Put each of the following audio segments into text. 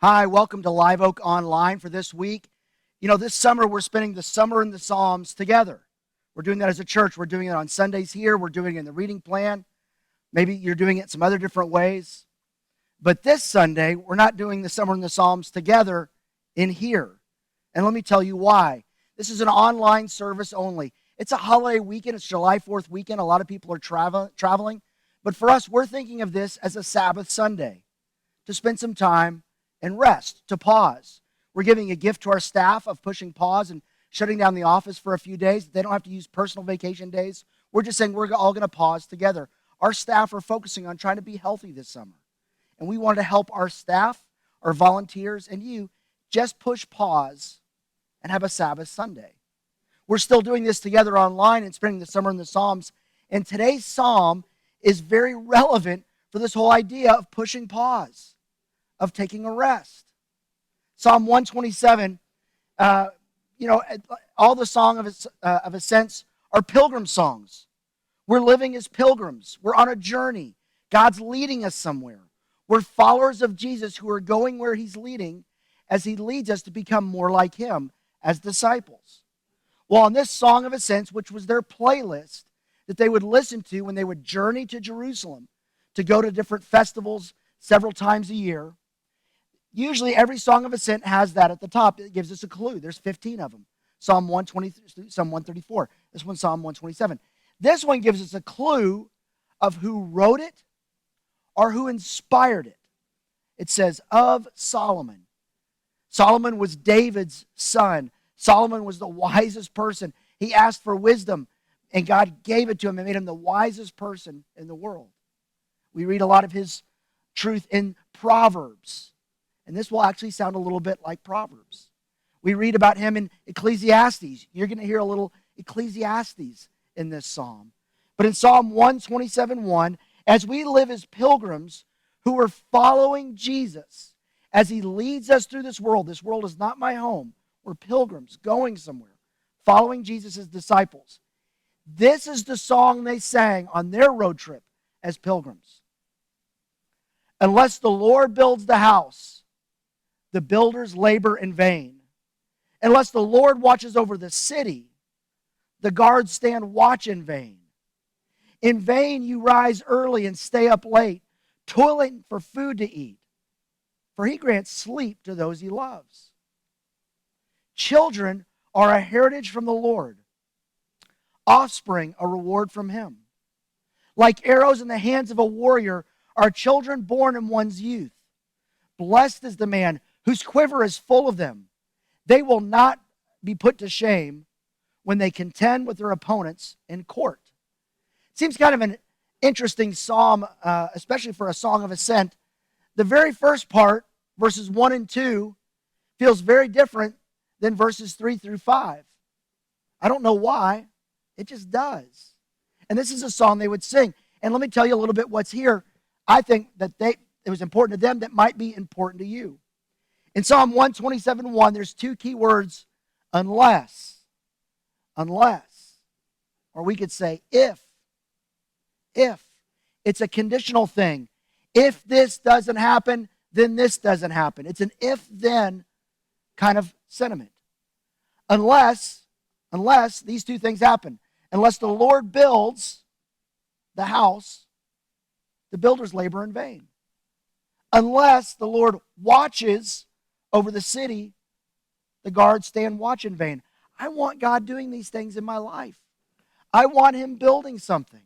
Hi, welcome to Live Oak Online for this week. This summer we're spending the summer in the Psalms together. We're doing that as a church. We're doing it on Sundays here. We're doing it in the reading plan. Maybe you're doing it some other different ways. But this Sunday, we're not doing the summer in the Psalms together in here. And let me tell you why. This is an online service only. It's a holiday weekend. It's July 4th weekend. A lot of people are traveling. But for us, we're thinking of this as a Sabbath Sunday to spend some time and rest, to pause. We're giving a gift to our staff of pushing pause and shutting down the office for a few days. They don't have to use personal vacation days. We're just saying we're all going to pause together. Our staff are focusing on trying to be healthy this summer. And we want to help our staff, our volunteers, and you just push pause and have a Sabbath Sunday. We're still doing this together online and spending the summer in the Psalms. And today's psalm is very relevant for this whole idea of pushing pause, of taking a rest. Psalm 127, all the song of ascents are pilgrim songs. We're living as pilgrims. We're on a journey. God's leading us somewhere. We're followers of Jesus who are going where he's leading as he leads us to become more like him as disciples. Well, on this Song of Ascents, which was their playlist that they would listen to when they would journey to Jerusalem to go to different festivals several times a year, usually every Song of Ascent has that at the top. It gives us a clue. There's 15 of them. Psalm 120, Psalm 134. This one's Psalm 127. This one gives us a clue of who wrote it or who inspired it. It says, of Solomon. Solomon was David's son. Solomon was the wisest person. He asked for wisdom, and God gave it to him and made him the wisest person in the world. We read a lot of his truth in Proverbs. And this will actually sound a little bit like Proverbs. We read about him in Ecclesiastes. You're going to hear a little Ecclesiastes in this psalm. But in Psalm 127:1, as we live as pilgrims who are following Jesus as he leads us through this world is not my home. We're pilgrims going somewhere, following Jesus as disciples. This is the song they sang on their road trip as pilgrims. Unless the Lord builds the house, the builders labor in vain. Unless the Lord watches over the city, the guards stand watch in vain. In vain you rise early and stay up late, toiling for food to eat, for he grants sleep to those he loves. Children are a heritage from the Lord, offspring a reward from him. Like arrows in the hands of a warrior are children born in one's youth. Blessed is the man whose quiver is full of them. They will not be put to shame when they contend with their opponents in court. Seems kind of an interesting psalm, especially for a song of ascent. The very first part, verses 1 and 2, feels very different than verses 3 through 5. I don't know why. It just does. And this is a song they would sing. And let me tell you a little bit what's here. I think that it was important to them that might be important to you. In Psalm 127:1, there's two key words, unless. Unless. Or we could say if. If. It's a conditional thing. If this doesn't happen, then this doesn't happen. It's an if-then kind of sentiment. Unless these two things happen. Unless the Lord builds the house, the builders labor in vain. Unless the Lord watches over the city, the guards stand watch in vain. I want God doing these things in my life. I want him building something.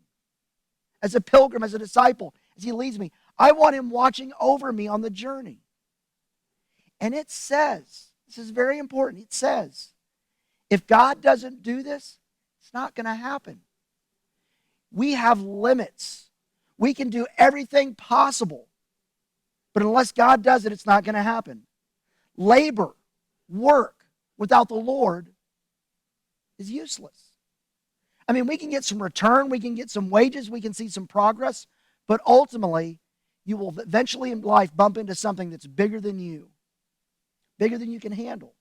As a pilgrim, as a disciple, as he leads me, I want him watching over me on the journey. And it says, this is very important, it says, if God doesn't do this, it's not going to happen. We have limits. We can do everything possible. But unless God does it, it's not going to happen. Labor, work without the Lord is useless. I mean, we can get some return, we can get some wages, we can see some progress, but ultimately, you will eventually in life bump into something that's bigger than you can handle.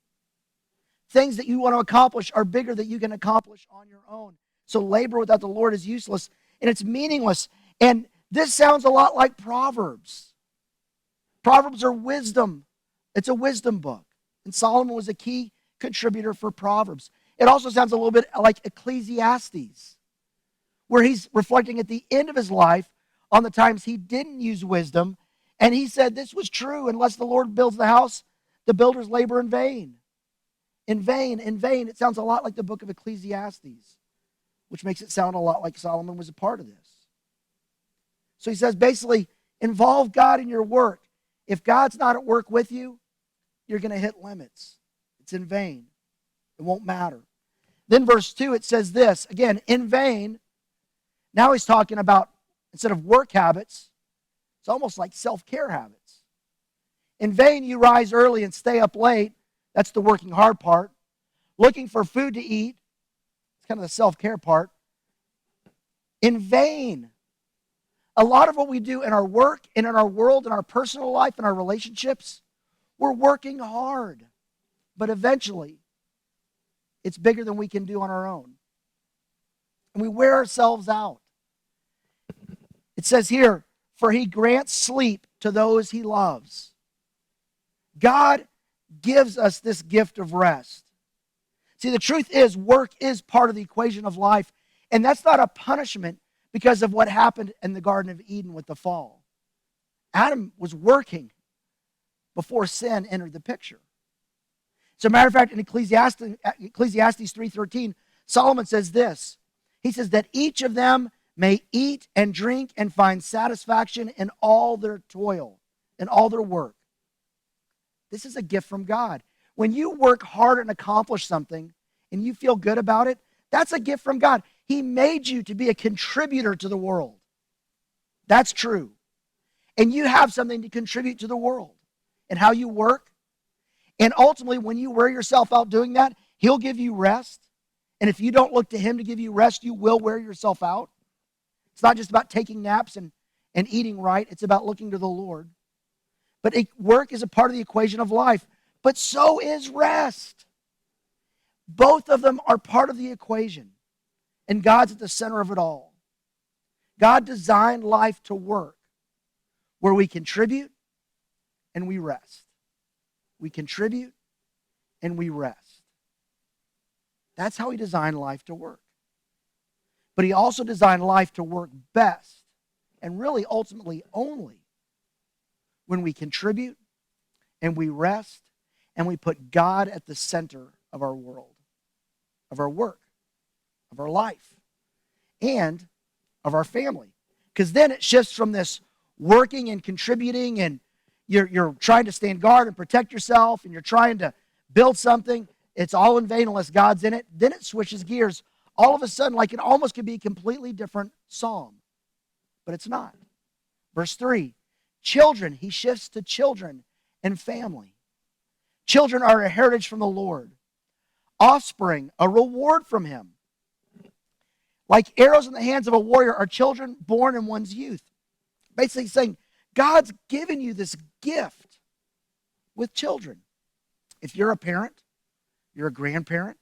Things that you want to accomplish are bigger than you can accomplish on your own. So labor without the Lord is useless, and it's meaningless. And this sounds a lot like Proverbs. Proverbs are wisdom It's a wisdom book. And Solomon was a key contributor for Proverbs. It also sounds a little bit like Ecclesiastes, where he's reflecting at the end of his life on the times he didn't use wisdom. And he said this was true: unless the Lord builds the house, the builders labor in vain. In vain, in vain. It sounds a lot like the book of Ecclesiastes, which makes it sound a lot like Solomon was a part of this. So he says basically, involve God in your work. If God's not at work with you, you're going to hit limits. It's in vain. It won't matter. Then verse 2, it says this, again, in vain. Now he's talking about, instead of work habits, it's almost like self-care habits. In vain you rise early and stay up late. That's the working hard part. Looking for food to eat. It's kind of the self-care part. In vain. A lot of what we do in our work and in our world, in our personal life, in our relationships, we're working hard. But eventually, it's bigger than we can do on our own. And we wear ourselves out. It says here, for he grants sleep to those he loves. God gives us this gift of rest. See, the truth is, work is part of the equation of life. And that's not a punishment because of what happened in the Garden of Eden with the fall. Adam was working before sin entered the picture. As a matter of fact, in Ecclesiastes 3:13, Solomon says this. He says that each of them may eat and drink and find satisfaction in all their toil, in all their work. This is a gift from God. When you work hard and accomplish something and you feel good about it, that's a gift from God. He made you to be a contributor to the world. That's true. And you have something to contribute to the world and how you work. And ultimately, when you wear yourself out doing that, he'll give you rest. And if you don't look to him to give you rest, you will wear yourself out. It's not just about taking naps and eating right. It's about looking to the Lord. But work is a part of the equation of life. But so is rest. Both of them are part of the equation. And God's at the center of it all. God designed life to work where we contribute and we rest. We contribute and we rest. That's how he designed life to work. But he also designed life to work best, and really ultimately only, when we contribute and we rest and we put God at the center of our world, of our work, of our life, and of our family. Because then it shifts from this working and contributing, and you're trying to stand guard and protect yourself, and you're trying to build something. It's all in vain unless God's in it. Then it switches gears. All of a sudden, like it almost could be a completely different psalm. But it's not. Verse 3, children, he shifts to children and family. Children are a heritage from the Lord. Offspring, a reward from him. Like arrows in the hands of a warrior are children born in one's youth. Basically saying, God's given you this gift with children. If you're a parent, you're a grandparent,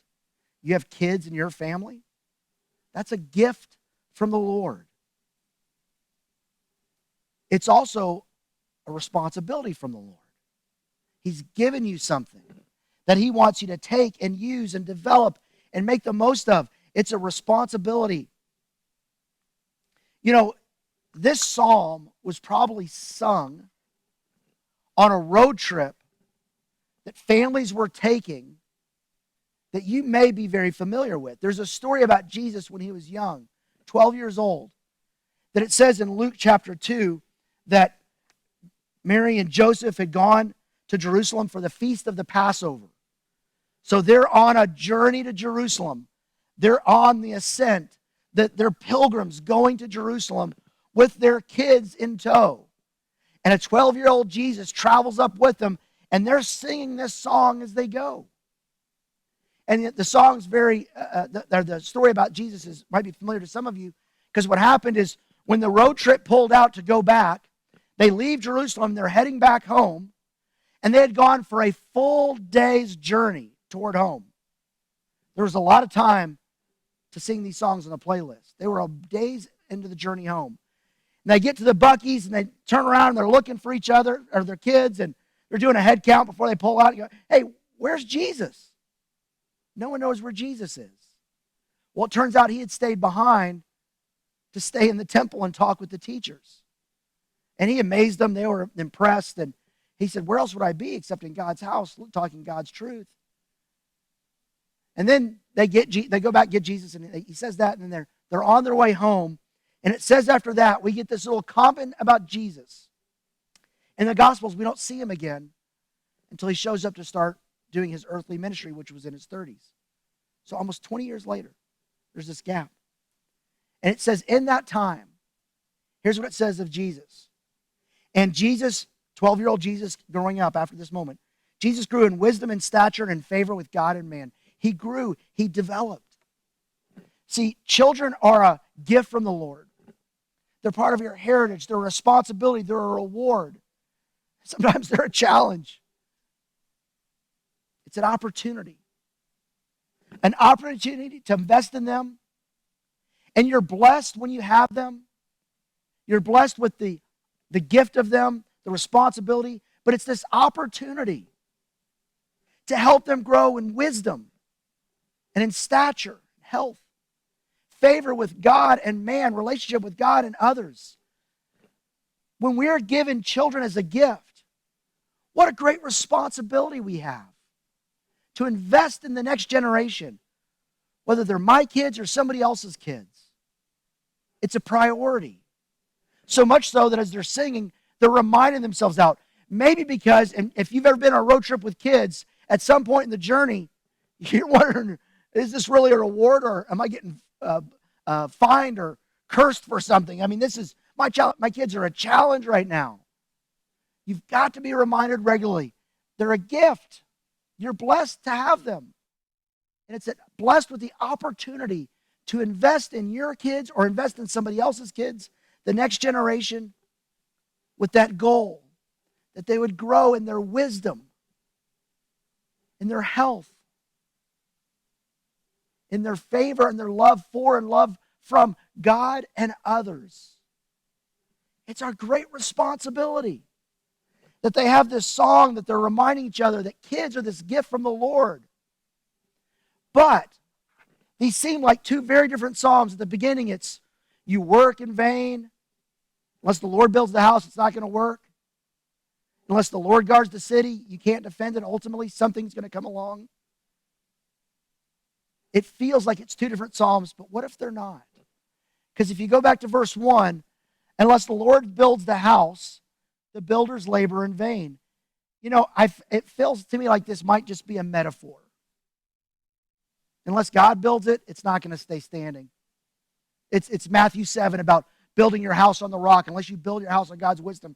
you have kids in your family, that's a gift from the Lord. It's also a responsibility from the Lord. He's given you something that he wants you to take and use and develop and make the most of. It's a responsibility. You know, this psalm was probably sung on a road trip that families were taking that you may be very familiar with. There's a story about Jesus when he was young, 12 years old, that it says in Luke chapter 2 that Mary and Joseph had gone to Jerusalem for the feast of the Passover. So they're on a journey to Jerusalem. They're on the ascent. They're pilgrims going to Jerusalem with their kids in tow. And a 12-year-old Jesus travels up with them, and they're singing this song as they go. And the song's the story about Jesus might be familiar to some of you, because what happened is when the road trip pulled out to go back, they leave Jerusalem, they're heading back home, and they had gone for a full day's journey toward home. There was a lot of time to sing these songs on the playlist. They were days into the journey home. And they get to the Buc-ee's and they turn around and they're looking for each other or their kids, and They're doing a head count before they pull out. You go, hey, where's Jesus? No one knows where Jesus is. Well, it turns out he had stayed behind to stay in the temple and talk with the teachers. And he amazed them. They were impressed. And he said, where else would I be except in God's house, talking God's truth? And then they go back and get Jesus, and he says that, and then they're on their way home. And it says after that, we get this little comment about Jesus. In the Gospels, we don't see him again until he shows up to start doing his earthly ministry, which was in his 30s. So almost 20 years later, there's this gap. And it says, in that time, here's what it says of Jesus. And Jesus, 12-year-old Jesus growing up after this moment, Jesus grew in wisdom and stature and in favor with God and man. He grew, he developed. See, children are a gift from the Lord. They're part of your heritage. They're a responsibility. They're a reward. Sometimes they're a challenge. It's an opportunity. An opportunity to invest in them. And you're blessed when you have them. You're blessed with the gift of them, the responsibility. But it's this opportunity to help them grow in wisdom and in stature, health, favor with God and man, relationship with God and others. When we are given children as a gift, what a great responsibility we have to invest in the next generation, whether they're my kids or somebody else's kids. It's a priority. So much so that as they're singing, they're reminding themselves out. Maybe because, and if you've ever been on a road trip with kids, at some point in the journey, you're wondering, is this really a reward, or am I getting fined or cursed for something? I mean, this is, my kids are a challenge right now. You've got to be reminded regularly. They're a gift. You're blessed to have them. And it's blessed with the opportunity to invest in your kids or invest in somebody else's kids, the next generation, with that goal that they would grow in their wisdom, in their health, in their favor and their love for and love from God and others. It's our great responsibility that they have this song that they're reminding each other that kids are this gift from the Lord. But these seem like two very different songs. At the beginning, it's you work in vain. Unless the Lord builds the house, it's not going to work. Unless the Lord guards the city, you can't defend it. Ultimately, something's going to come along. It feels like it's two different psalms, but what if they're not? Because if you go back to verse 1, unless the Lord builds the house, the builders labor in vain. You know, it feels to me like this might just be a metaphor. Unless God builds it, it's not going to stay standing. It's Matthew 7 about building your house on the rock. Unless you build your house on God's wisdom,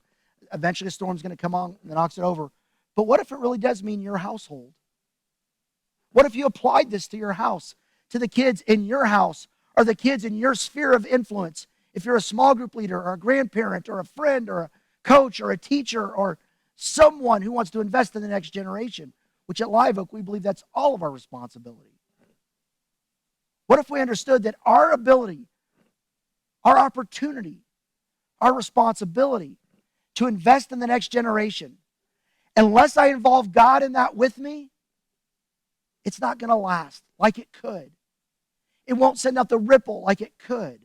eventually a storm's going to come on and knocks it over. But what if it really does mean your household? What if you applied this to your house, to the kids in your house, or the kids in your sphere of influence? If you're a small group leader, or a grandparent, or a friend, or a coach, or a teacher, or someone who wants to invest in the next generation, which at Live Oak, we believe that's all of our responsibility. What if we understood that our ability, our opportunity, our responsibility to invest in the next generation, unless I involve God in that with me, it's not going to last like it could. It won't send out the ripple like it could.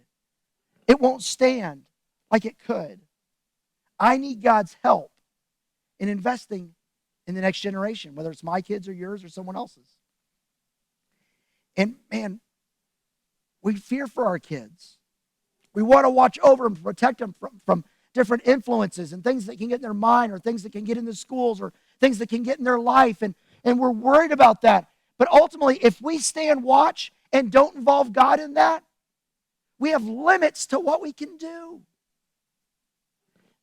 It won't stand like it could. I need God's help in investing in the next generation, whether it's my kids or yours or someone else's. And man, we fear for our kids. We want to watch over them, protect them from different influences and things that can get in their mind, or things that can get in the schools, or things that can get in their life. And we're worried about that. But ultimately, if we stand watch and don't involve God in that, we have limits to what we can do.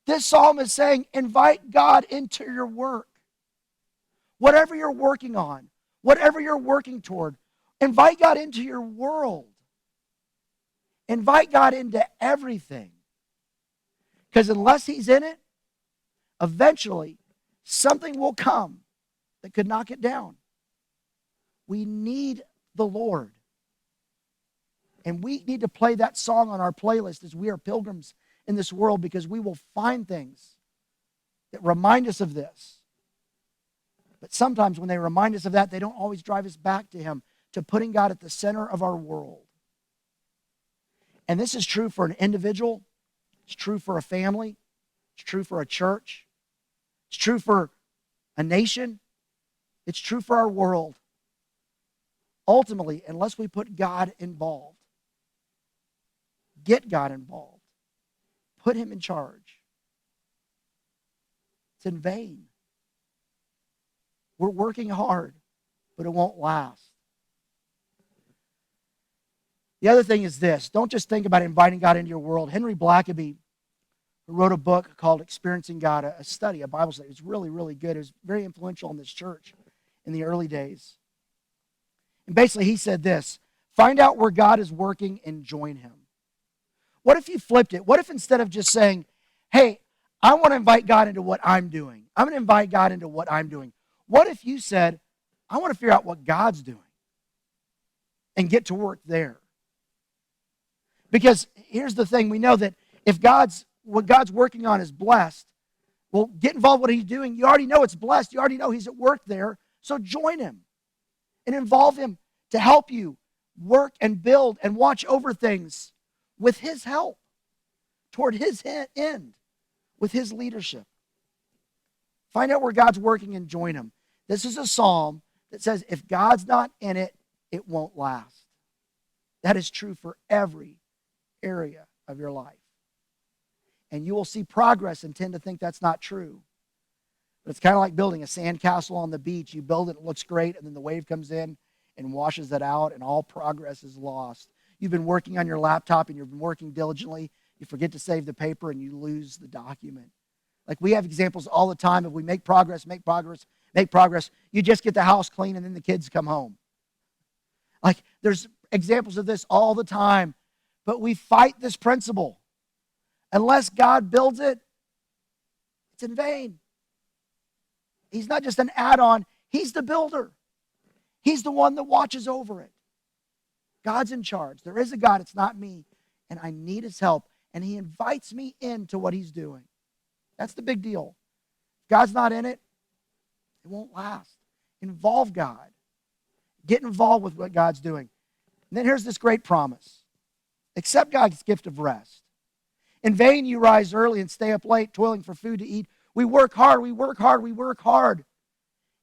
This psalm is saying, invite God into your work. Whatever you're working on, whatever you're working toward, invite God into your world. Invite God into everything. Because unless He's in it, eventually something will come that could knock it down. We need the Lord. And we need to play that song on our playlist as we are pilgrims in this world, because we will find things that remind us of this. But sometimes when they remind us of that, they don't always drive us back to him, to putting God at the center of our world. And this is true for an individual. It's true for a family. It's true for a church. It's true for a nation. It's true for our world. Ultimately, unless we put God involved, get God involved, put him in charge, it's in vain. We're working hard, but it won't last. The other thing is this. Don't just think about inviting God into your world. Henry Blackaby, who wrote a book called Experiencing God, a study, a Bible study. It was really, really good. It was very influential in this church in the early days. And basically he said this: find out where God is working and join him. What if you flipped it? What if instead of just saying, hey, I want to invite God into what I'm doing, I'm going to invite God into what I'm doing. What if you said, I want to figure out what God's doing and get to work there? Because here's the thing, we know that if what God's working on is blessed, well, get involved with what he's doing. You already know it's blessed. You already know he's at work there. So join him and involve him to help you work and build and watch over things with his help, toward his end, with his leadership. Find out where God's working and join him. This is a psalm that says if God's not in it, it won't last. That is true for every area of your life. And you will see progress and tend to think that's not true. But it's kind of like building a sandcastle on the beach. You build it, it looks great, and then the wave comes in and washes it out, and all progress is lost. You've been working on your laptop, and you've been working diligently. You forget to save the paper, and you lose the document. Like we have examples all the time of we make progress, you just get the house clean, and then the kids come home. Like there's examples of this all the time. But we fight this principle. Unless God builds it, it's in vain. He's not just an add-on. He's the builder. He's the one that watches over it. God's in charge. There is a God. It's not me. And I need his help. And he invites me into what he's doing. That's the big deal. If God's not in it, it won't last. Involve God. Get involved with what God's doing. And then here's this great promise. Accept God's gift of rest. In vain you rise early and stay up late, toiling for food to eat. We work hard, we work hard, we work hard.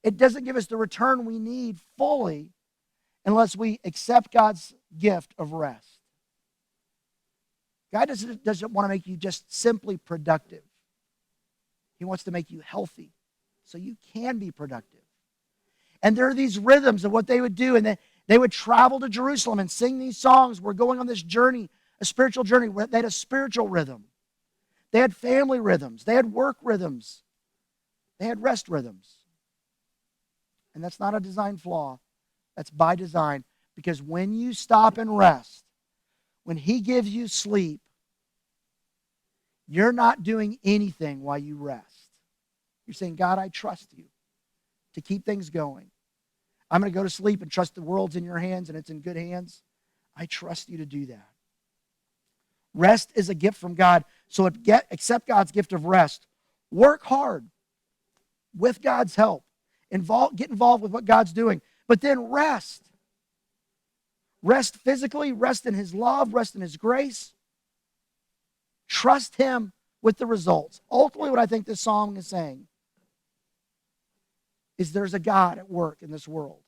It doesn't give us the return we need fully unless we accept God's gift of rest. God doesn't want to make you just simply productive. He wants to make you healthy so you can be productive. And there are these rhythms of what they would do, and they would travel to Jerusalem and sing these songs. We're going on this journey, a spiritual journey. They had a spiritual rhythm. They had family rhythms. They had work rhythms. They had rest rhythms. And that's not a design flaw. That's by design. Because when you stop and rest, when he gives you sleep, you're not doing anything while you rest. You're saying, God, I trust you to keep things going. I'm going to go to sleep and trust the world's in your hands and it's in good hands. I trust you to do that. Rest is a gift from God. So accept God's gift of rest. Work hard with God's help. Get involved with what God's doing. But then rest. Rest physically, rest in his love, rest in his grace. Trust him with the results. Ultimately, what I think this song is saying is there's a God at work in this world.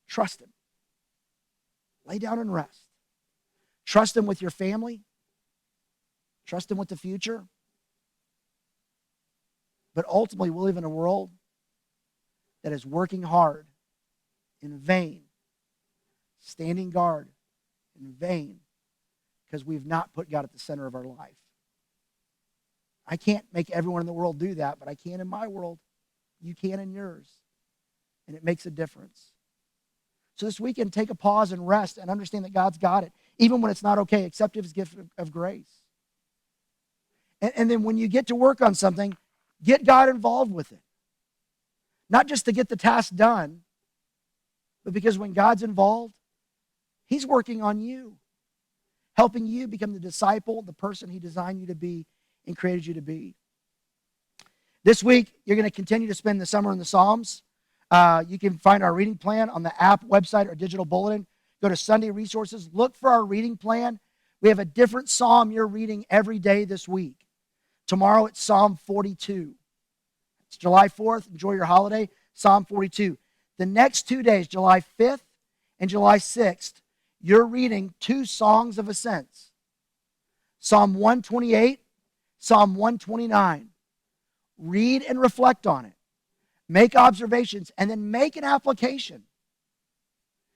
Trust him. Lay down and rest. Trust him with your family. Trust him with the future. But ultimately, we live in a world that is working hard in vain, standing guard in vain, because we've not put God at the center of our life. I can't make everyone in the world do that, but I can in my world. You can in yours. And it makes a difference. So this weekend, take a pause and rest and understand that God's got it. Even when it's not okay, accept his gift of grace. And then when you get to work on something, get God involved with it. Not just to get the task done, but because when God's involved, he's working on you, helping you become the disciple, the person he designed you to be and created you to be. This week, you're going to continue to spend the summer in the Psalms. You can find our reading plan on the app, website, or digital bulletin. Go to Sunday Resources. Look for our reading plan. We have a different psalm you're reading every day this week. Tomorrow, it's Psalm 42. It's July 4th. Enjoy your holiday. Psalm 42. The next 2 days, July 5th and July 6th, you're reading 2 songs of ascents. Psalm 128, Psalm 129. Read and reflect on it. Make observations, and then make an application.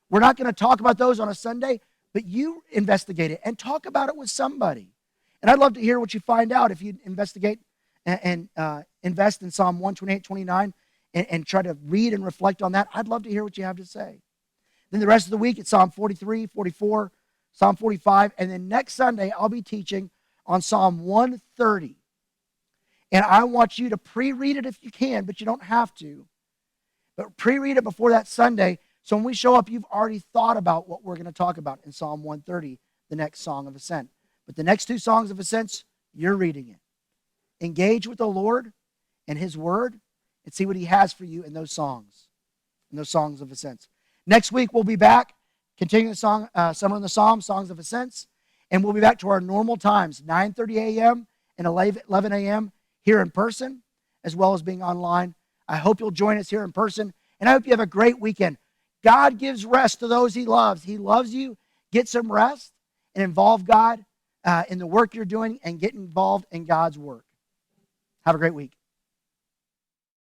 We're not going to talk about those on a Sunday, but you investigate it and talk about it with somebody. And I'd love to hear what you find out if you investigate and invest in Psalm 128, 29, and try to read and reflect on that. I'd love to hear what you have to say. Then the rest of the week, it's Psalm 43, 44, Psalm 45, and then next Sunday, I'll be teaching on Psalm 130. And I want you to pre-read it if you can, but you don't have to. But pre-read it before that Sunday, so when we show up, you've already thought about what we're going to talk about in Psalm 130, the next Song of Ascent. But the next 2 songs of ascents, you're reading it. Engage with the Lord and His Word and see what He has for you in those songs of ascents. Next week, we'll be back, continuing the song, Summer in the Psalms, Songs of Ascents, and we'll be back to our normal times, 9:30 a.m. and 11 a.m. here in person, as well as being online. I hope you'll join us here in person, and I hope you have a great weekend. God gives rest to those He loves. He loves you. Get some rest and involve God in the work you're doing and get involved in God's work. Have a great week.